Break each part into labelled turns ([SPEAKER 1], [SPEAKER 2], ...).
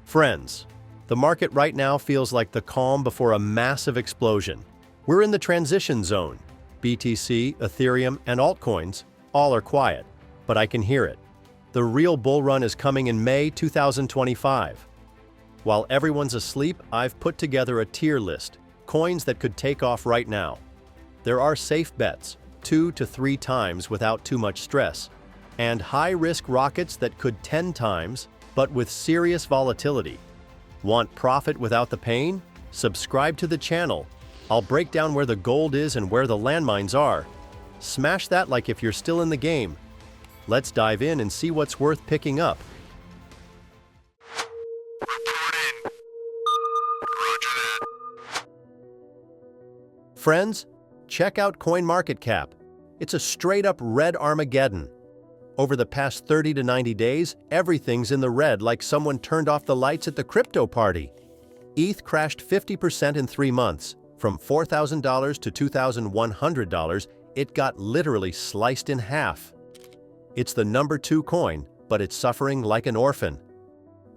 [SPEAKER 1] Friends, the market right now feels like the calm before a massive explosion. We're in the transition zone. BTC, Ethereum, and altcoins all are quiet, but I can hear it. The real bull run is coming in May 2025. While everyone's asleep, I've put together a tier list, coins that could take off right now. There are safe bets, 2 to 3 times without too much stress, and high-risk rockets that could 10 times, but with serious volatility. Want profit without the pain? Subscribe to the channel. I'll break down where the gold is and where the landmines are. Smash that like if you're still in the game. Let's dive in and see what's worth picking up. Friends, check out CoinMarketCap. It's a straight-up red Armageddon. Over the past 30 to 90 days, everything's in the red like someone turned off the lights at the crypto party. ETH crashed 50% in 3 months. From $4,000 to $2,100, it got literally sliced in half. It's the number 2 coin, but it's suffering like an orphan.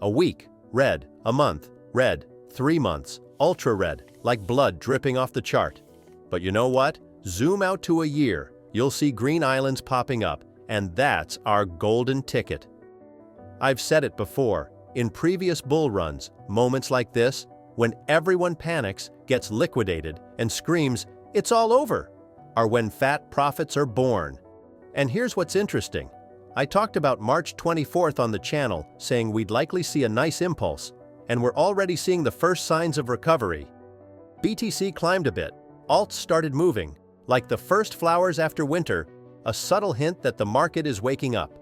[SPEAKER 1] A week, red. A month, red. 3 months, ultra red, like blood dripping off the chart. But you know what? Zoom out to a year, you'll see green islands popping up, and that's our golden ticket. I've said it before, in previous bull runs, moments like this, when everyone panics, gets liquidated, and screams, "It's all over," are when fat profits are born. And here's what's interesting. I talked about March 24th on the channel, saying we'd likely see a nice impulse, and we're already seeing the first signs of recovery. BTC climbed a bit, alts started moving, like the first flowers after winter, a subtle hint that the market is waking up.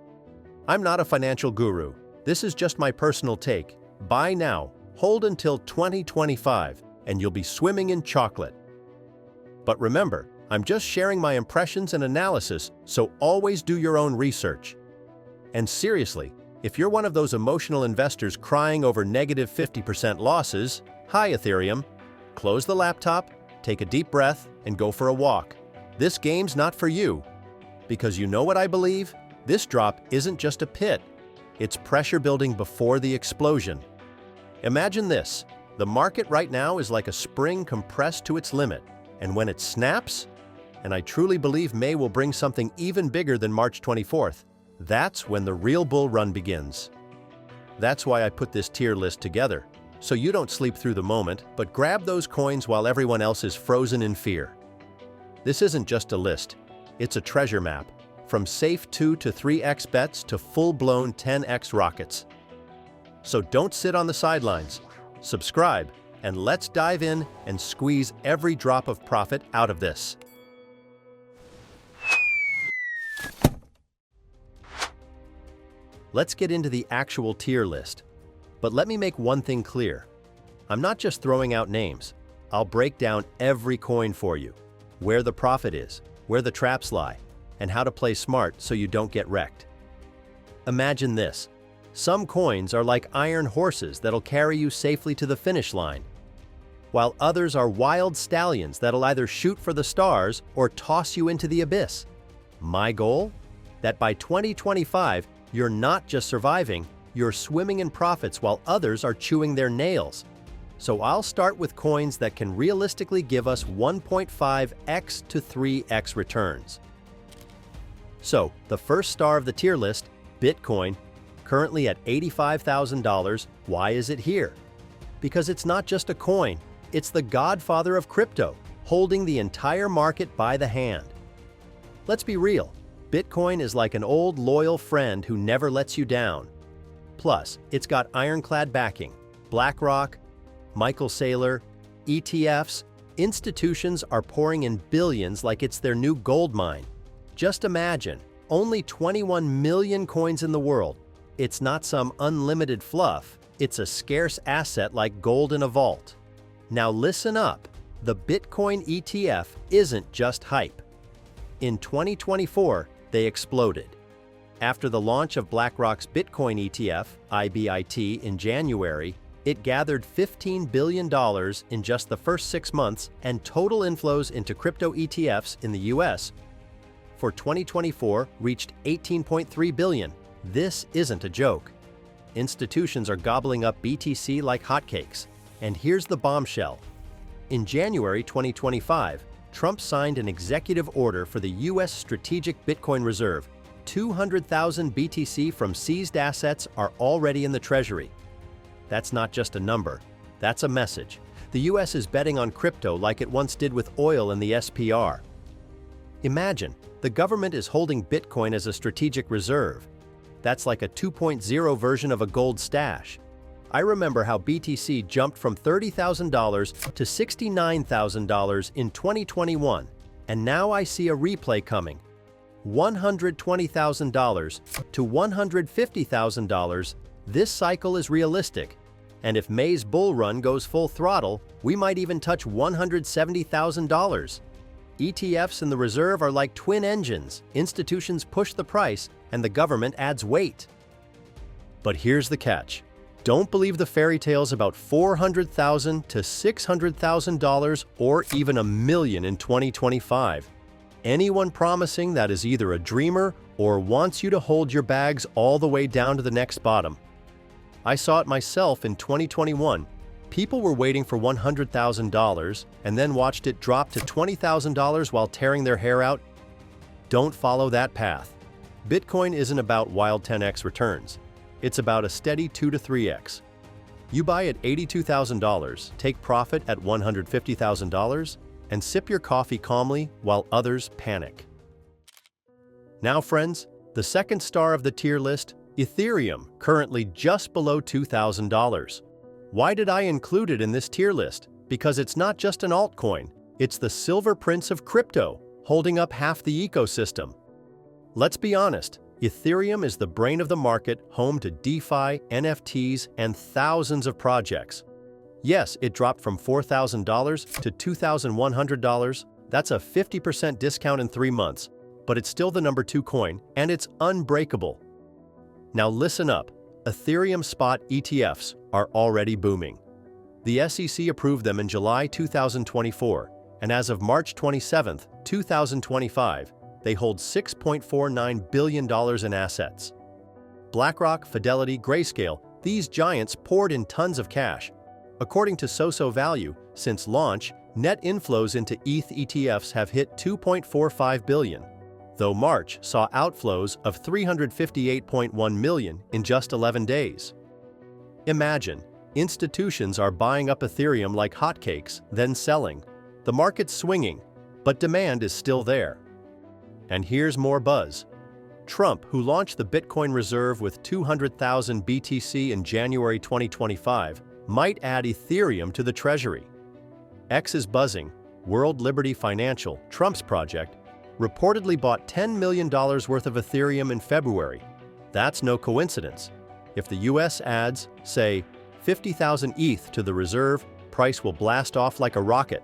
[SPEAKER 1] I'm not a financial guru. This is just my personal take. Buy now, hold until 2025, and you'll be swimming in chocolate. But remember, I'm just sharing my impressions and analysis, so always do your own research. And seriously, if you're one of those emotional investors crying over negative 50% losses, hi Ethereum, close the laptop, take a deep breath, and go for a walk. This game's not for you. Because you know what I believe? This drop isn't just a pit. It's pressure building before the explosion. Imagine this. The market right now is like a spring compressed to its limit. And when it snaps, and I truly believe May will bring something even bigger than March 24th, that's when the real bull run begins. That's why I put this tier list together. So you don't sleep through the moment, but grab those coins while everyone else is frozen in fear. This isn't just a list. It's a treasure map, from safe 2 to 3x bets to full-blown 10x rockets. So don't sit on the sidelines. Subscribe, and let's dive in and squeeze every drop of profit out of this. Let's get into the actual tier list. But let me make one thing clear. I'm not just throwing out names. I'll break down every coin for you, where the profit is, where the traps lie, and how to play smart so you don't get wrecked. Imagine this. Some coins are like iron horses that'll carry you safely to the finish line, while others are wild stallions that'll either shoot for the stars or toss you into the abyss. My goal? That by 2025, you're not just surviving, you're swimming in profits while others are chewing their nails. So I'll start with coins that can realistically give us 1.5x to 3x returns. So, the first star of the tier list, Bitcoin, currently at $85,000. Why is it here? Because it's not just a coin, it's the godfather of crypto, holding the entire market by the hand. Let's be real, Bitcoin is like an old loyal friend who never lets you down. Plus, it's got ironclad backing, BlackRock, Michael Saylor, ETFs, institutions are pouring in billions like it's their new gold mine. Just imagine, only 21 million coins in the world. It's not some unlimited fluff, it's a scarce asset like gold in a vault. Now listen up, the Bitcoin ETF isn't just hype. In 2024, they exploded. After the launch of BlackRock's Bitcoin ETF, IBIT, in January, it gathered $15 billion in just the first 6 months, and total inflows into crypto ETFs in the US for 2024 reached $18.3 billion. This isn't a joke. institutions are gobbling up BTC like hotcakes. And here's the bombshell. In January 2025, Trump signed an executive order for the U.S. Strategic Bitcoin Reserve. 200,000 BTC from seized assets are already in the Treasury. That's not just a number, that's a message. The U.S. is betting on crypto like it once did with oil in the SPR. Imagine, the government is holding Bitcoin as a strategic reserve. That's like a 2.0 version of a gold stash. I remember how BTC jumped from $30,000 to $69,000 in 2021, and now I see a replay coming. $120,000 to $150,000, this cycle is realistic. And if May's bull run goes full throttle, we might even touch $170,000. ETFs in the reserve are like twin engines. Institutions push the price, and the government adds weight. But here's the catch. Don't believe the fairy tales about $400,000 to $600,000 or even $1 million in 2025. Anyone promising that is either a dreamer or wants you to hold your bags all the way down to the next bottom. I saw it myself in 2021. People were waiting for $100,000 and then watched it drop to $20,000 while tearing their hair out. Don't follow that path. Bitcoin isn't about wild 10x returns. It's about a steady 2 to 3x. You buy at $82,000, take profit at $150,000, and sip your coffee calmly while others panic. Now friends, the second star of the tier list, Ethereum, currently just below $2,000. Why did I include it in this tier list? Because it's not just an altcoin, it's the silver prince of crypto, holding up half the ecosystem. Let's be honest, Ethereum is the brain of the market, home to DeFi, NFTs, and thousands of projects. Yes, it dropped from $4,000 to $2,100. That's a 50% discount in 3 months, but it's still the number 2 coin, and it's unbreakable. Now listen up, Ethereum spot ETFs are already booming. The SEC approved them in July 2024, and as of March 27, 2025, they hold $6.49 billion in assets. BlackRock, Fidelity, Grayscale, these giants poured in tons of cash. According to So Value, since launch, net inflows into ETH ETFs have hit $2.45 billion. Though March saw outflows of $358.1 million in just 11 days. Imagine, institutions are buying up Ethereum like hotcakes, then selling. The market's swinging, but demand is still there. And here's more buzz. Trump, who launched the Bitcoin Reserve with 200,000 BTC in January 2025, might add Ethereum to the treasury. X is buzzing. World Liberty Financial, Trump's project, reportedly bought $10 million worth of Ethereum in February. That's no coincidence. If the US adds, say, 50,000 ETH to the reserve, price will blast off like a rocket.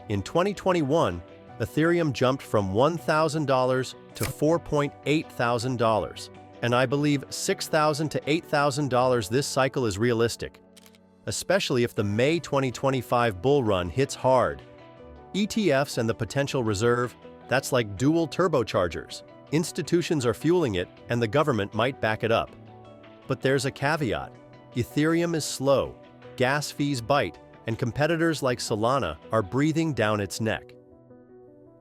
[SPEAKER 1] In 2021, Ethereum jumped from $1,000 to $4,800, and I believe $6,000 to $8,000 this cycle is realistic, especially if the May 2025 bull run hits hard. ETFs and the potential reserve, that's like dual turbochargers. Institutions are fueling it, and the government might back it up. But there's a caveat. Ethereum is slow, gas fees bite, and competitors like Solana are breathing down its neck.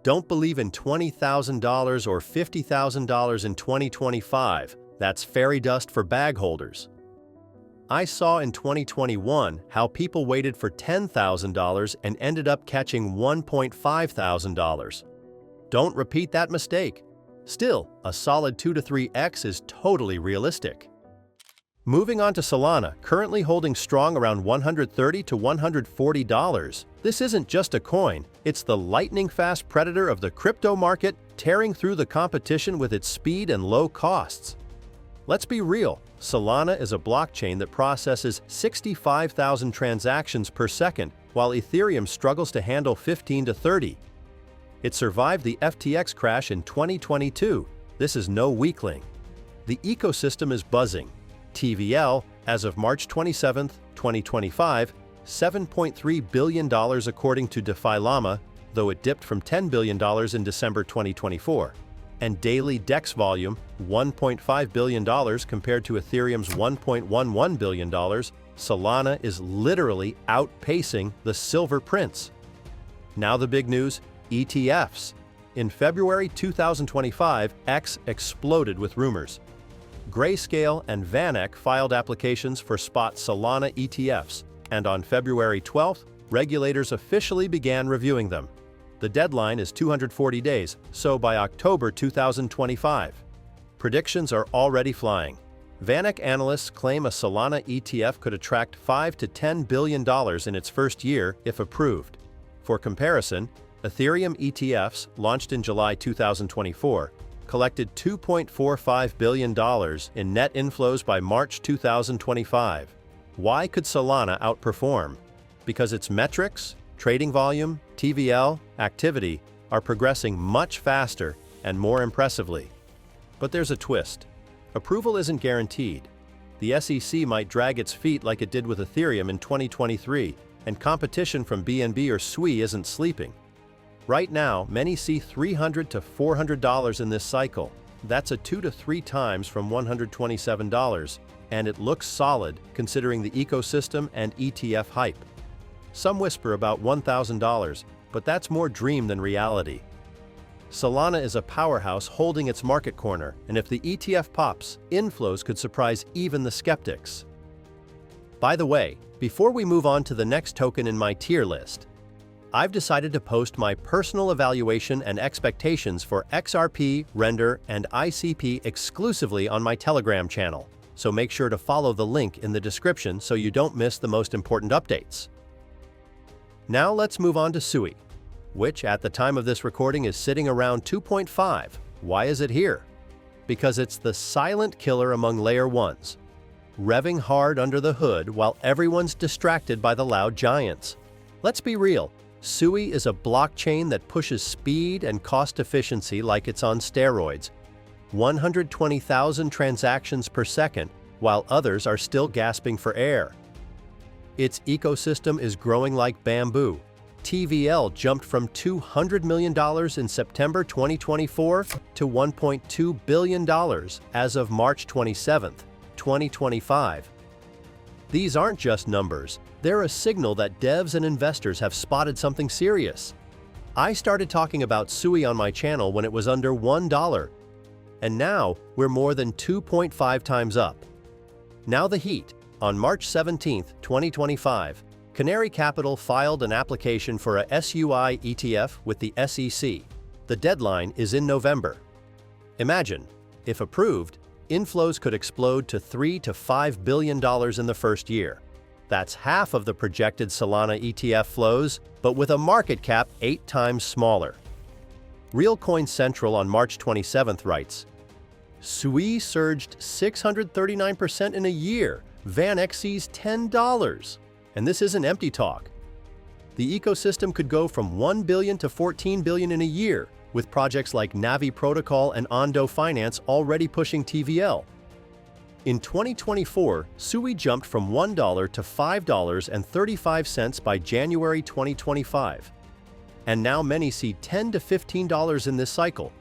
[SPEAKER 1] Don't believe in $20,000 or $50,000 in 2025. That's fairy dust for bag holders. I saw in 2021 how people waited for $10,000 and ended up catching $1,500. Don't repeat that mistake. Still, a solid 2 to 3x is totally realistic. Moving on to Solana, currently holding strong around $130 to $140. This isn't just a coin, it's the lightning-fast predator of the crypto market, tearing through the competition with its speed and low costs. Let's be real, Solana is a blockchain that processes 65,000 transactions per second, while Ethereum struggles to handle 15 to 30. It survived the FTX crash in 2022. This is no weakling. The ecosystem is buzzing. TVL, as of March 27, 2025, $7.3 billion according to DeFi Llama, though it dipped from $10 billion in December 2024. And daily DEX volume, $1.5 billion compared to Ethereum's $1.11 billion, Solana is literally outpacing the silver prince. Now the big news, ETFs. In February 2025, X exploded with rumors. Grayscale and VanEck filed applications for spot Solana ETFs, and on February 12th, regulators officially began reviewing them. The deadline is 240 days, so by October 2025. Predictions are already flying. VanEck analysts claim a Solana ETF could attract $5 to $10 billion in its first year if approved. For comparison, Ethereum ETFs, launched in July 2024, collected $2.45 billion in net inflows by March 2025. Why could Solana outperform? Because its metrics, trading volume, TVL, activity are progressing much faster and more impressively. But there's a twist. Approval isn't guaranteed. The SEC might drag its feet like it did with Ethereum in 2023, and competition from BNB or SUI isn't sleeping. Right now, many see $300 to $400 in this cycle. That's a 2 to 3 times from $127, and it looks solid considering the ecosystem and ETF hype. Some whisper about $1,000, but that's more dream than reality. Solana is a powerhouse holding its market corner, and if the ETF pops, inflows could surprise even the skeptics. By the way, before we move on to the next token in my tier list, I've decided to post my personal evaluation and expectations for XRP, Render, and ICP exclusively on my Telegram channel, so make sure to follow the link in the description so you don't miss the most important updates. Now let's move on to SUI, which at the time of this recording is sitting around 2.5. Why is it here? Because it's the silent killer among layer 1s, revving hard under the hood while everyone's distracted by the loud giants. Let's be real, SUI is a blockchain that pushes speed and cost efficiency like it's on steroids. 120,000 transactions per second, while others are still gasping for air. Its ecosystem is growing like bamboo. TVL jumped from $200 million in September 2024 to $1.2 billion as of March 27, 2025. These aren't just numbers, they're a signal that devs and investors have spotted something serious. I started talking about SUI on my channel when it was under $1, and now we're more than 2.5 times up. Now the heat. On March 17, 2025, Canary Capital filed an application for a SUI ETF with the SEC. The deadline is in November. Imagine, if approved, inflows could explode to $3 to $5 billion in the first year. That's half of the projected Solana ETF flows, but with a market cap 8 times smaller. Real Coin Central on March 27th writes, SUI surged 639% in a year. VanEck sees $10. And this isn't empty talk. The ecosystem could go from $1 billion to $14 billion in a year, with projects like Navi Protocol and Ondo Finance already pushing TVL. In 2024, SUI jumped from $1 to $5.35 by January 2025. And now many see $10 to $15 in this cycle.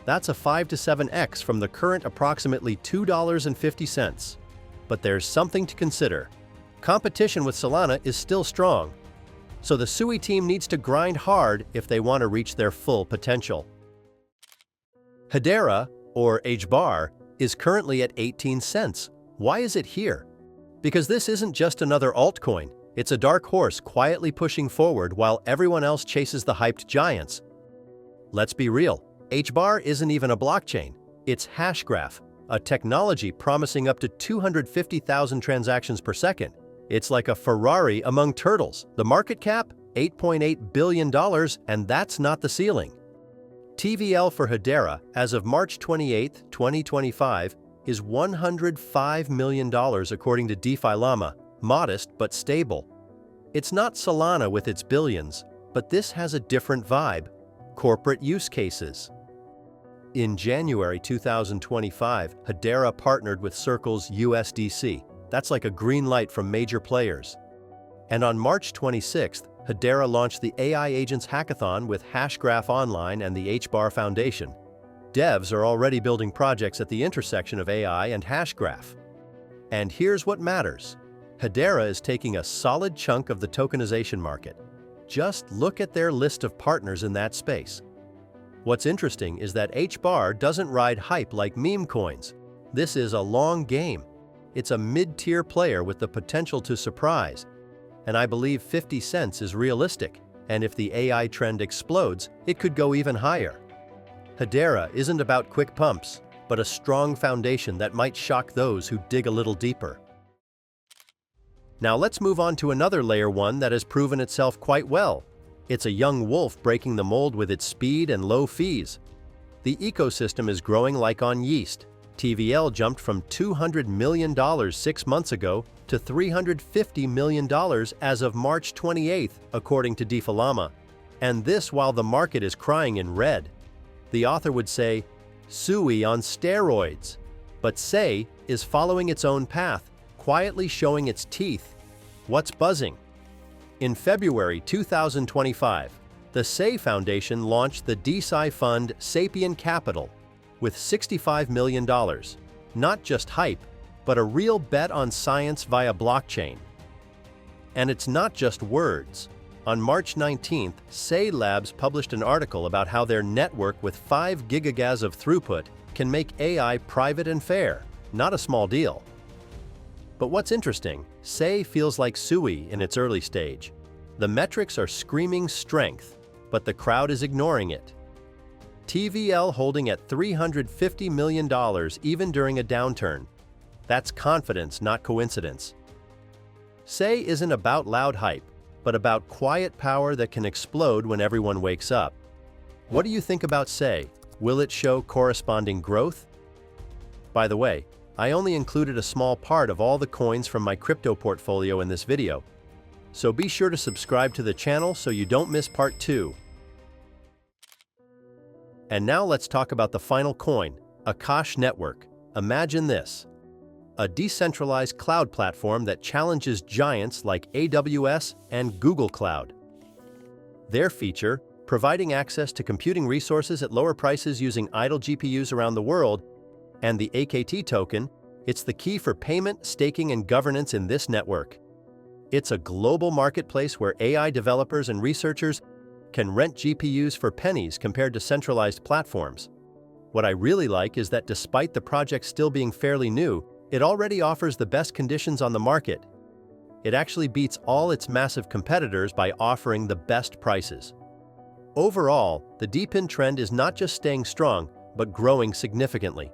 [SPEAKER 1] That's a 5 to 7x from the current approximately $2.50. But there's something to consider. Competition with Solana is still strong, so the SUI team needs to grind hard if they want to reach their full potential. Hedera, or HBAR, is currently at 18 cents. Why is it here? Because this isn't just another altcoin, it's a dark horse quietly pushing forward while everyone else chases the hyped giants. Let's be real, HBAR isn't even a blockchain, it's Hashgraph, a technology promising up to 250,000 transactions per second. It's like a Ferrari among turtles. The market cap? $8.8 billion, and that's not the ceiling. TVL for Hedera, as of March 28, 2025, is $105 million according to DeFi Llama, modest but stable. It's not Solana with its billions, but this has a different vibe: corporate use cases. In January 2025, Hedera partnered with Circle's USDC. That's like a green light from major players. And on March 26th, Hedera launched the AI Agents Hackathon with Hashgraph Online and the HBAR Foundation. Devs are already building projects at the intersection of AI and Hashgraph. And here's what matters. Hedera is taking a solid chunk of the tokenization market. Just look at their list of partners in that space. What's interesting is that HBAR doesn't ride hype like meme coins. This is a long game. It's a mid-tier player with the potential to surprise. And I believe 50 cents is realistic. And if the AI trend explodes, it could go even higher. Hedera isn't about quick pumps, but a strong foundation that might shock those who dig a little deeper. Now let's move on to another Layer 1 that has proven itself quite well. It's a young wolf breaking the mold with its speed and low fees. The ecosystem is growing like on yeast. TVL jumped from $200 million 6 months ago to $350 million as of March 28th, according to Defalama. And this while the market is crying in red. The author would say, SUI on steroids. But SEI is following its own path, quietly showing its teeth. What's buzzing? In February 2025, the SEI Foundation launched the DeSci fund Sapien Capital with $65 million. Not just hype, but a real bet on science via blockchain. And it's not just words. On March 19th, SEI Labs published an article about how their network with 5 gigagas of throughput can make AI private and fair, not a small deal. But what's interesting, SEI feels like SUI in its early stage. The metrics are screaming strength, but the crowd is ignoring it. TVL holding at $350 million even during a downturn. That's confidence, not coincidence. SEI isn't about loud hype, but about quiet power that can explode when everyone wakes up. What do you think about SEI? Will it show corresponding growth? By the way, I only included a small part of all the coins from my crypto portfolio in this video, so be sure to subscribe to the channel so you don't miss part 2. And now let's talk about the final coin, Akash Network. Imagine this. A decentralized cloud platform that challenges giants like AWS and Google Cloud. Their feature, providing access to computing resources at lower prices using idle GPUs around the world, and the AKT token, it's the key for payment, staking, and governance in this network. It's a global marketplace where AI developers and researchers can rent GPUs for pennies compared to centralized platforms. What I really like is that despite the project still being fairly new, it already offers the best conditions on the market. It actually beats all its massive competitors by offering the best prices. Overall, the DePIN trend is not just staying strong, but growing significantly.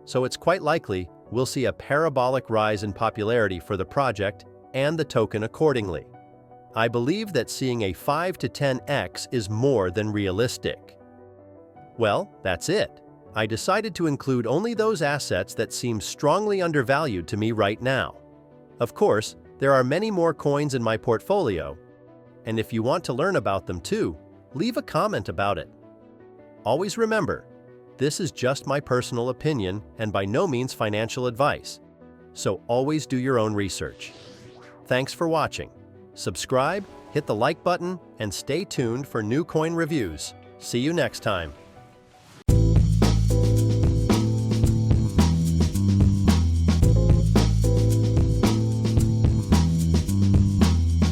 [SPEAKER 1] So it's quite likely we'll see a parabolic rise in popularity for the project and the token accordingly. I believe that seeing a 5 to 10x is more than realistic. Well, that's it. I decided to include only those assets that seem strongly undervalued to me right now. Of course, there are many more coins in my portfolio, and if you want to learn about them too, leave a comment about it. Always remember, this is just my personal opinion and by no means financial advice, so always do your own research. Thanks for watching. Subscribe, hit the like button, and stay tuned for new coin reviews. See you next time.